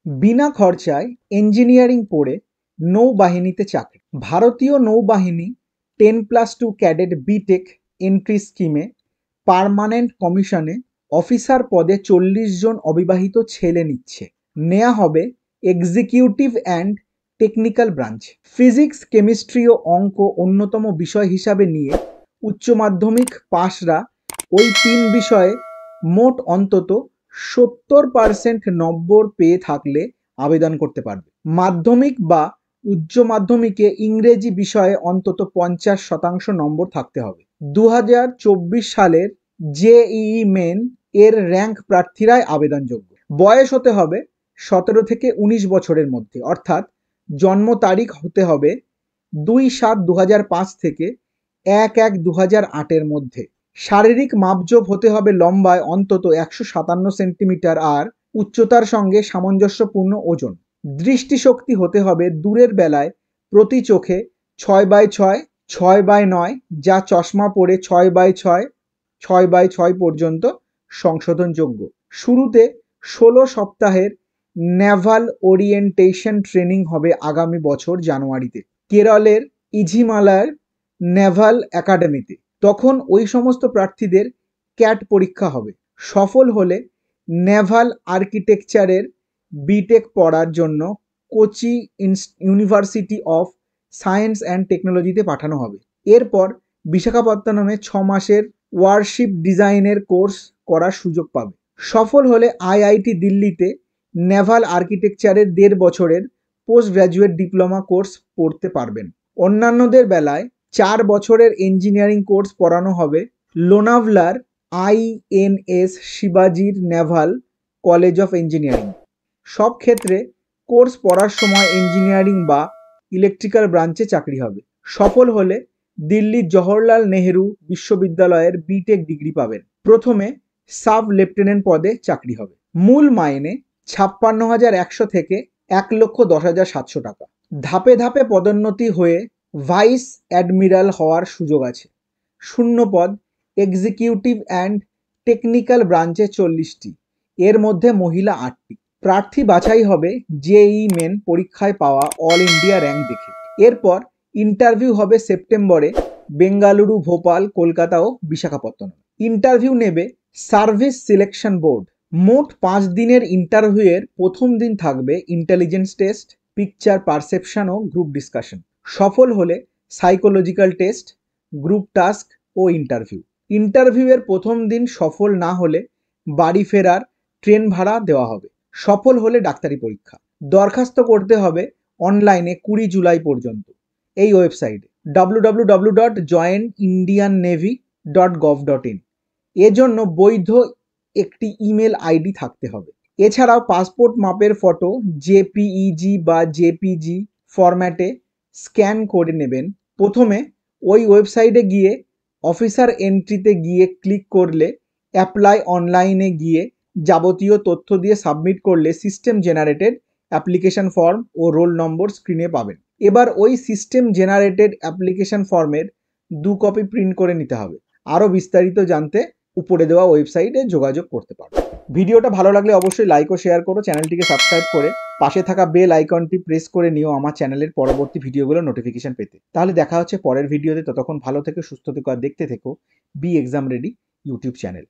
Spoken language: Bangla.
বিনা খরচায় ইঞ্জিনিয়ারিং পড়ে নৌবাহিনীতে চাকরি। ভারতীয় নৌবাহিনী 10+2 ক্যাডেট বিটেক এন্ট্রি স্কিমে পার্মানেন্ট কমিশনে অফিসার পদে 40 জন অবিবাহিত ছেলে নিচ্ছে। নেওয়া হবে executive and technical branch. Physics, chemistry ও অঙ্ক অন্যতম বিষয় হিসাবে নিয়ে উচ্চ মাধ্যমিক পাশরা ওই 3 বিষয়ে মোট অন্তত 70% নম্বর পেয়ে থাকলে আবেদন করতে পারবে। মাধ্যমিক বা উচ্চ মাধ্যমিকে ইংরেজি বিষয়ে অন্তত 50% নম্বর থাকতে হবে। 2024 সালের জেইই মেন এর র্যাঙ্ক প্রার্থীরাই আবেদনযোগ্য। বয়স হতে হবে 17 থেকে 19 বছরের মধ্যে, অর্থাৎ জন্ম তারিখ হতে হবে 2/7/2005 থেকে 1/1/2008 এর মধ্যে। শারীরিক মাপজোপ হতে হবে লম্বায় অন্তত 157 সেন্টিমিটার আর উচ্চতার সঙ্গে সামঞ্জস্যপূর্ণ ওজন। দৃষ্টিশক্তি হতে হবে দূরের বেলায় প্রতি চোখে 6/6, 6/9, যা চশমা পরে 6/6, 6/6 পর্যন্ত সংশোধনযোগ্য। শুরুতে 16 সপ্তাহের নেভাল ওরিয়েন্টেশন ট্রেনিং হবে আগামী বছর জানুয়ারিতে কেরলের ইঝিমালার নেভাল একাডেমিতে। তখন ওই সমস্ত প্রার্থীদের ক্যাট পরীক্ষা হবে। সফল হলে নেভাল আর্কিটেকচারের বিটেক পড়ার জন্য Kochi university of science and টেকনোলজিতে পাঠানো হবে। এরপর বিশাখাপত্তনমে 6 মাসের ওয়ারশিপ ডিজাইনের কোর্স করার সুযোগ পাবে। সফল হলে আইআইটি দিল্লিতে নেভাল আর্কিটেকচারের 1.5 বছরের পোস্ট গ্র্যাজুয়েট ডিপ্লোমা কোর্স পড়তে পারবেন। অন্যান্যদের বেলায় 4 বছরের ইঞ্জিনিয়ারিং কোর্স পড়ানো হবে লোনাভলার আইএনএস শিবাজির নেভাল কলেজ অফ ইঞ্জিনিয়ারিং। সব ক্ষেত্রে কোর্স পড়ার সময় ইঞ্জিনিয়ারিং বা ইলেকট্রিক্যাল ব্রাঞ্চে চাকরি হবে। সফল হলে দিল্লির জওহরলাল নেহেরু বিশ্ববিদ্যালয়ের বিটেক ডিগ্রি পাবেন। প্রথমে সাব লেফটেন্যান্ট পদে চাকরি হবে। মূল মাইনে 56,100 থেকে 1,10,700 টাকা। ধাপে ধাপে পদোন্নতি হয়ে ভাইস অ্যাডমিরাল হওয়ার সুযোগ আছে। শূন্য পদ এক্সিকিউটিভ অ্যান্ড টেকনিক্যাল ব্রাঞ্চে 40টি, এর মধ্যে মহিলা 8টি। প্রার্থী বাছাই হবে জেইই মেন পরীক্ষায় পাওয়া অল ইন্ডিয়া র্যাঙ্ক দেখে। এরপর ইন্টারভিউ হবে সেপ্টেম্বরে বেঙ্গালুরু, ভোপাল, কলকাতা ও বিশাখাপত্তনম। ইন্টারভিউ নেবে সার্ভিস সিলেকশন বোর্ড। মোট 5 দিনের ইন্টারভিউয়ের প্রথম দিন থাকবে ইন্টেলিজেন্স টেস্ট, পিকচার পারসেপশন ও গ্রুপ ডিসকাশন। সফল হলে সাইকোলজিক্যাল টেস্ট, গ্রুপ টাস্ক ও ইন্টারভিউ। ইন্টারভিউয়ের প্রথম দিন সফল না হলে বাড়ি ফেরার ট্রেন ভাড়া দেওয়া হবে। সফল হলে ডাক্তারি পরীক্ষা। দরখাস্ত করতে হবে অনলাইনে 20 জুলাই পর্যন্ত এই ওয়েবসাইটে www.joinindiannavy.gov.in। এজন্য বৈধ একটি ইমেল আইডি থাকতে হবে। এছাড়াও পাসপোর্ট মাপের ফটো জেপিইজি বা জেপিজি ফরম্যাটে স্ক্যান করে নেবেন। প্রথমে ওই ওয়েবসাইটে গিয়ে অফিসার এন্ট্রিতে গিয়ে ক্লিক করলে অ্যাপ্লাই অনলাইনে গিয়ে যাবতীয় তথ্য দিয়ে সাবমিট করলে সিস্টেম জেনারেটেড অ্যাপ্লিকেশন ফর্ম ও রোল নম্বর স্ক্রিনে পাবেন। এবার ওই সিস্টেম জেনারেটেড অ্যাপ্লিকেশন ফর্মের 2 কপি প্রিন্ট করে নিতে হবে। আরও বিস্তারিত জানতে উপরে দেওয়া ওয়েবসাইটে যোগাযোগ করতে পারবেন। ভিডিওটা ভালো লাগলে অবশ্যই লাইক ও শেয়ার করো, চ্যানেলটিকে সাবস্ক্রাইব করে পাশে থাকা বেল আইকনটি প্রেস করে নিও আমার চ্যানেলের পরবর্তী ভিডিওগুলো নোটিফিকেশন পেতে। তাহলে দেখা হচ্ছে পরের ভিডিওতে। ততক্ষণ ভালো থেকো, সুস্থ থেকো আর দেখতে থেকো B exam ready YouTube channel.